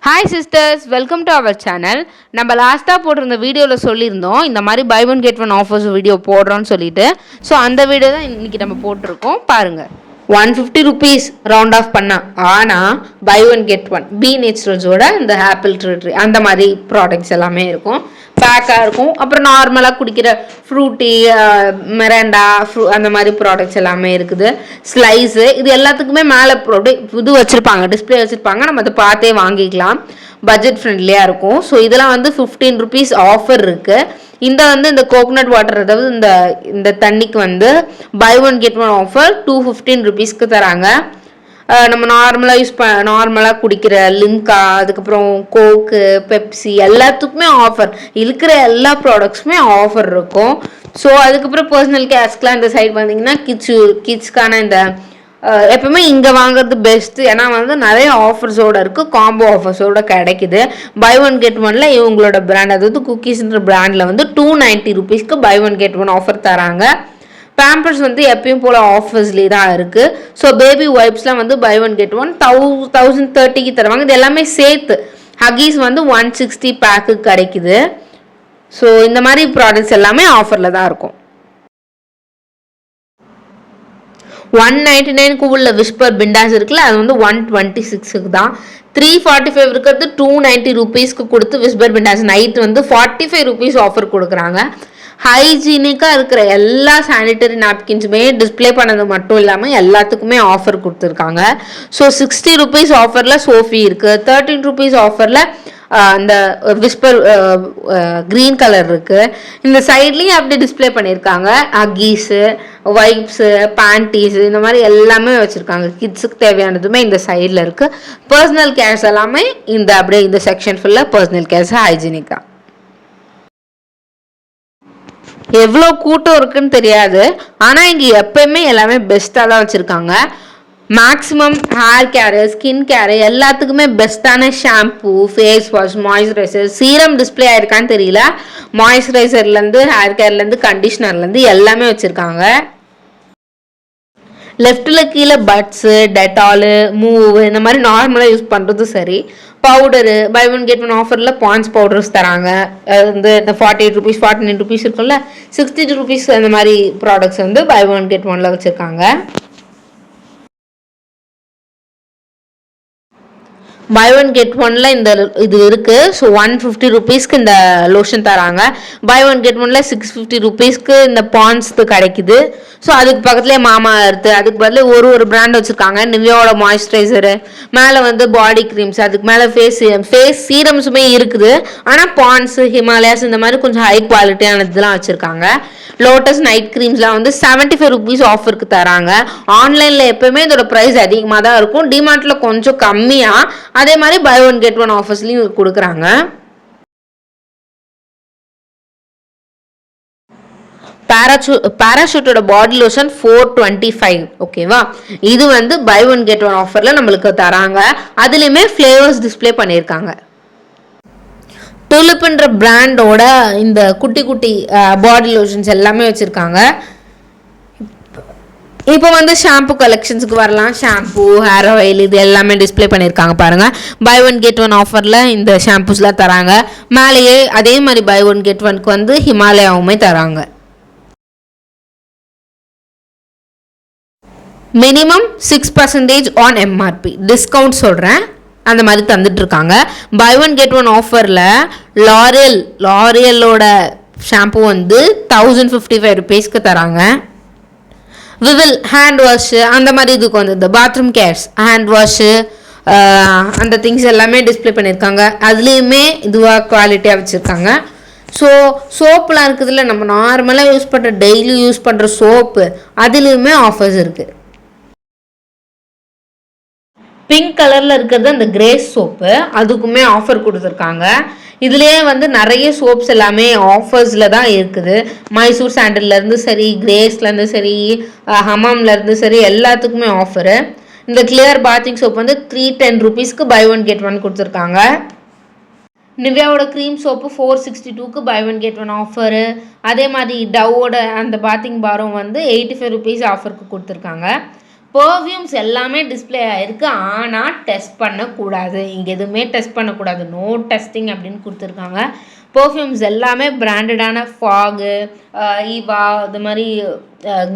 Hi sisters, welcome to our channel. நம்ம லாஸ்ட்டாக போட்டிருந்த வீடியோவில் சொல்லியிருந்தோம் இந்த மாதிரி buy one get one offers video போடுறோன்னு சொல்லிட்டு. ஸோ அந்த வீடியோ தான் இன்றைக்கி நம்ம போட்டிருக்கோம் பாருங்கள். 150 rupees ரவுண்ட் ஆஃப் பண்ணால் ஆனால் buy one get one B நேச்சுரல்ஸோட இந்த ஆப்பிள் ட்ரிட்ரி அந்த மாதிரி ப்ராடக்ட்ஸ் எல்லாமே இருக்கும், பேக்காக இருக்கும். அப்புறம் நார்மலாக குடிக்கிற ஃப்ரூட்டி, மெரண்டா, அந்த மாதிரி ப்ராடக்ட்ஸ் எல்லாமே இருக்குது. ஸ்லைஸு இது எல்லாத்துக்குமே மேலே இது வச்சுருப்பாங்க, டிஸ்பிளே வச்சுருப்பாங்க. நம்ம அதை பார்த்தே வாங்கிக்கலாம். பட்ஜெட் ஃப்ரெண்ட்லியாக இருக்கும். ஸோ இதெல்லாம் வந்து 15 rupees ஆஃபர் இருக்குது. இந்த கோகோனட் வாட்டர், அதாவது இந்த தண்ணிக்கு வந்து buy one get one offer 215 rupeesக்கு தராங்க. நம்ம நார்மலாக குடிக்கிற லிம்கா, அதுக்கப்புறம் கோக்கு, பெப்சி எல்லாத்துக்குமே ஆஃபர், இருக்கிற எல்லா ப்ராடக்ட்ஸுமே ஆஃபர் இருக்கும். ஸோ அதுக்கப்புறம் பர்சனல் கேர்ஸ்க்கெலாம் இந்த சைடு வந்தீங்கன்னா கிட்ஸ்க்கான இந்த எப்பவுமே இங்கே வாங்குறது பெஸ்ட்டு. ஏன்னா வந்து நிறைய ஆஃபர்ஸோடு இருக்குது, காம்போ ஆஃபர்ஸோடு கிடைக்குது. பை ஒன் கெட் ஒனில் இவங்களோட பிராண்ட், அதாவது குக்கீஸ்ன்ற பிராண்டில் வந்து 290 rupeesக்கு buy one get one offer தராங்க. பேம்பர்ஸ் வந்து எப்பயும் போல் ஆஃபர்ஸ்லேயே தான் இருக்குது. ஸோ பேபி வைப்ஸ்லாம் வந்து பை ஒன் கெட் ஒன் 1030க்கு தருவாங்க. இது எல்லாமே சேர்த்து. ஹகீஸ் வந்து 160 பேக்கு கிடைக்குது. ஸோ இந்த மாதிரி ப்ராடக்ட்ஸ் எல்லாமே ஆஃபரில் தான் இருக்கும். 199க்கு உள்ள விஸ்பர் பிண்டாஸ் இருக்குல்ல, அது வந்து 126க்கு தான். 345 இருக்கிறது 290 rupeesக்கு கொடுத்து விஸ்பர் பிண்டாஸ் நைட் வந்து 45 rupees ஆஃபர் கொடுக்குறாங்க. ஹைஜீனிக்காக இருக்கிற எல்லா சானிட்டரி நாப்கின்ஸுமே டிஸ்பிளே பண்ணது மட்டும் இல்லாமல் எல்லாத்துக்குமே ஆஃபர் கொடுத்துருக்காங்க. ஸோ 60 rupees ஆஃபரில் சோஃபி இருக்குது. 13 rupees ஆஃபரில் அந்த விஸ்பர் க்ரீன் கலர் இருக்குது. இந்த சைட்லேயும் அப்படி டிஸ்பிளே பண்ணியிருக்காங்க. ஹக்கீஸு, வைப்ஸு, பேண்டீஸு, இந்த மாதிரி எல்லாமே வச்சுருக்காங்க. கிட்ஸுக்கு தேவையானதுமே இந்த சைடில் இருக்குது. பர்சனல் கேர்ஸ் எல்லாமே அப்படியே இந்த செக்ஷன் ஃபுல்லாக பர்சனல் கேர்ஸ், ஹைஜீனிக்காக. எவ்வளோ கூட்டம் இருக்குன்னு தெரியாது, ஆனால் இங்கே எப்பயுமே எல்லாமே பெஸ்ட்டாக தான் வச்சுருக்காங்க. Maximum hair care, skin care எல்லாத்துக்குமே பெஸ்ட்டான shampoo, face wash, moisturiser, serum display ஆயிருக்கான்னு தெரியல. மாய்ஸ்சரைசர்லேருந்து ஹேர் கேர்லேருந்து கண்டிஷ்னர்லேருந்து எல்லாமே வச்சுருக்காங்க. லெஃப்டில் கீழே பட்ஸு, டெட்டாலு, மூவ் இந்த மாதிரி நார்மலாக யூஸ் பண்ணுறது சரி. Powder buy one get one ஆஃபரில் பான்ஸ் பவுடர்ஸ் தராங்க. இந்த 48 rupees 49 rupees இருக்குல்ல, 60 rupees அந்த மாதிரி ப்ராடக்ட்ஸ் வந்து பை ஒன் கெட் ஒனில் வச்சுருக்காங்க. பை ஒன் கெட் ஒனில் இது இருக்குது. ஸோ 150 rupeesக்கு இந்த லோஷன் தராங்க. பை ஒன் கெட் ஒனில் 650 rupeesக்கு இந்த பான்ஸ்க்கு கிடைக்குது. ஸோ அதுக்கு பக்கத்துலேயே மாமா இருக்குது. அதுக்கு பதில் ஒரு பிராண்ட் வச்சுருக்காங்க. நிவியாவோட மாய்ஸ்சரைசரு, மேலே வந்து பாடி க்ரீம்ஸ், அதுக்கு மேலே ஃபேஸ் சீரம்ஸுமே இருக்குது. ஆனால் பான்ஸு, ஹிமாலயாஸ் இந்த மாதிரி கொஞ்சம் ஹை குவாலிட்டியானதுலாம் வச்சுருக்காங்க. லோட்டஸ் நைட் க்ரீம்ஸ்லாம் வந்து 75 rupees ஆஃபருக்கு தராங்க. ஆன்லைனில் எப்போவுமே இதோட ப்ரைஸ் அதிகமாக தான் இருக்கும். டிமார்ட்டில் கொஞ்சம் கம்மியாக, அதே மாதிரி பை ஒன் கெட் ஒன் ஆஃபர்ஸ்லையும் கொடுக்குறாங்க. பாராஷூட்டோட பாடி லோஷன் 425, ஓகேவா? இது வந்து பை ஒன் கெட் ஒன் ஆஃபரில் நம்மளுக்கு தராங்க. அதுலேயுமே ஃப்ளேவர்ஸ் டிஸ்பிளே பண்ணியிருக்காங்க. டுலிப்ன்ற பிராண்டோட இந்த குட்டி குட்டி பாடி லோஷன்ஸ் எல்லாமே வச்சுருக்காங்க. இப்போ வந்து ஷாம்பு கலெக்ஷன்ஸுக்கு வரலாம். ஷாம்பு, ஹேர் ஆயில் இது எல்லாமே டிஸ்பிளே பண்ணியிருக்காங்க பாருங்கள். பை ஒன் கெட் ஒன் ஆஃபரில் இந்த ஷாம்பூஸ்லாம் தராங்க. மேலேயே அதே மாதிரி பை ஒன் கெட் ஒன்க்கு வந்து ஹிமாலயாவுமே தராங்க. மினிமம் 6% ஆன் எம்ஆர்பி டிஸ்கவுண்ட் சொல்கிறேன், அந்த மாதிரி தந்துட்டுருக்காங்க. பை ஒன் கெட் ஒன் ஆஃபரில் லாரியலோட ஷாம்பு வந்து 1055 rupeesக்கு தராங்க. விவில் ஹேண்ட் வாஷு அந்த மாதிரி இதுக்கு வந்து இந்த பாத்ரூம் கேர்ஸ், ஹேண்ட் வாஷு, அந்த திங்ஸ் எல்லாமே டிஸ்பிளே பண்ணியிருக்காங்க. அதுலேயுமே இதுவாக குவாலிட்டியாக வச்சுருக்காங்க. ஸோ சோப்புலாம் இருக்குதுல்ல, நம்ம நார்மலாக யூஸ் பண்ணுற டெய்லி யூஸ் பண்ணுற சோப்பு, அதுலேயுமே ஆஃபர்ஸ் இருக்குது. பிங்க் கலரில் இருக்கிறது அந்த கிரேஸ் சோப்பு, அதுக்குமே ஆஃபர் கொடுத்துருக்காங்க. இதுலேயே வந்து நிறைய சோப்ஸ் எல்லாமே ஆஃபர்ஸில் தான் இருக்குது. மைசூர் சாண்டல்லேருந்து சரி, கிரேஸ்லேருந்து சரி, ஹமாம்லேருந்து சரி, எல்லாத்துக்குமே ஆஃபரு. இந்த கிளியர் பாத்திங் சோப் வந்து 310 rupeesக்கு பை ஒன் கெட் ஒன் கொடுத்துருக்காங்க. நிவ்யாவோட க்ரீம் சோப்பு 462க்கு buy one get one offer. அதே மாதிரி டவ்வோட அந்த பாத்திங் பாரும் வந்து 85 rupees ஆஃபருக்கு கொடுத்துருக்காங்க. பர்ஃப்யூம்ஸ் எல்லாமே டிஸ்பிளே ஆகிருக்கு, ஆனால் டெஸ்ட் பண்ணக்கூடாது. இங்கே எதுவுமே டெஸ்ட் பண்ணக்கூடாது, நோ டெஸ்டிங் அப்படின்னு கொடுத்துருக்காங்க. பர்ஃப்யூம்ஸ் எல்லாமே பிராண்டடான ஃபாகு, ஈவா, அது மாதிரி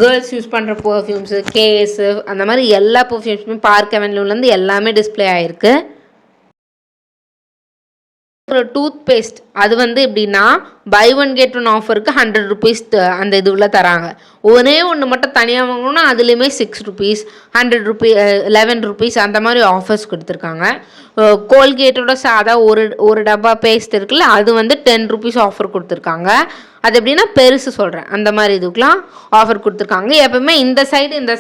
கேர்ள்ஸ் யூஸ் பண்ணுற பர்ஃப்யூம்ஸு, கேஸு, அந்த மாதிரி எல்லா பர்ஃப்யூம்ஸுமே பார்க் அவென்யூலேருந்து எல்லாமே டிஸ்பிளே ஆகிருக்கு. ஒரு டூத் பேஸ்ட் அது வந்து எப்படின்னா பை ஒன் கெட் ஒன் ஆஃபருக்கு 100 rupees அந்த இதுவில் தராங்க. ஒரே ஒன்று மட்டும் தனியாக வாங்கணும்னா அதுலேயுமே 6 rupees, 100 rupees, 11 rupees அந்த மாதிரி ஆஃபர்ஸ் கொடுத்துருக்காங்க. கோல்கேட்டோட சாதா ஒரு டப்பா பேஸ்ட் இருக்குல்ல, அது வந்து 10 rupees ஆஃபர் கொடுத்துருக்காங்க. அது எப்படின்னா பெருசு சொல்கிறேன், அந்த மாதிரி இதுக்கெலாம் ஆஃபர் கொடுத்துருக்காங்க. எப்பவுமே இந்த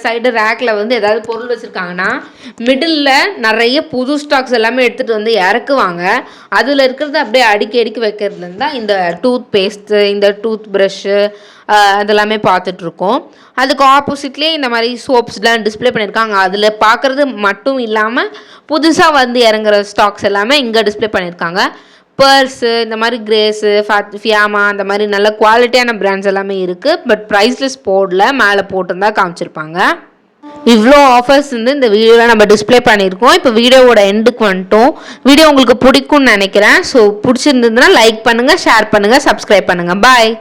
சைடு ரேக்கில் வந்து ஏதாவது பொருள் வச்சுருக்காங்கன்னா மிடில் நிறைய புது ஸ்டாக்ஸ் எல்லாமே எடுத்துகிட்டு வந்து இறக்குவாங்க. அதில் இருக்கிறது அப்படியே அடுக்கி வைக்கிறதுலேருந்து தான் இந்த டூத் பேஸ்ட்டு, இந்த டூத் ப்ரஷ்ஷு அதெல்லாமே பார்த்துட்ருக்கோம். அதுக்கு ஆப்போசிட்லேயே இந்த மாதிரி சோப்ஸ்லாம் டிஸ்பிளே பண்ணியிருக்காங்க. அதில் பார்க்குறது மட்டும் இல்லாமல் புதுசாக வந்து இறங்குற ஸ்டாக்ஸ் எல்லாமே இங்கே டிஸ்பிளே பண்ணியிருக்காங்க. பர்ஸு, இந்த மாதிரி கிரேஸு, ஃபியாமா, அந்த மாதிரி நல்ல குவாலிட்டியான பிராண்ட்ஸ் எல்லாமே இருக்குது. பட் ப்ரைஸ்லெஸ் போர்டில் மேலே போட்டுருந்தா காமிச்சிருப்பாங்க. இவ்வளோ ஆஃபர்ஸ் வந்து இந்த வீடியோவில் நம்ம டிஸ்பிளே பண்ணியிருக்கோம். இப்போ வீடியோவோட எண்டுக்கு வந்துட்டோம். வீடியோ உங்களுக்கு பிடிக்கும்னு நினைக்கிறேன். ஸோ பிடிச்சிருந்ததுன்னா லைக் பண்ணுங்கள், ஷேர் பண்ணுங்கள், சப்ஸ்கிரைப் பண்ணுங்கள். பாய்.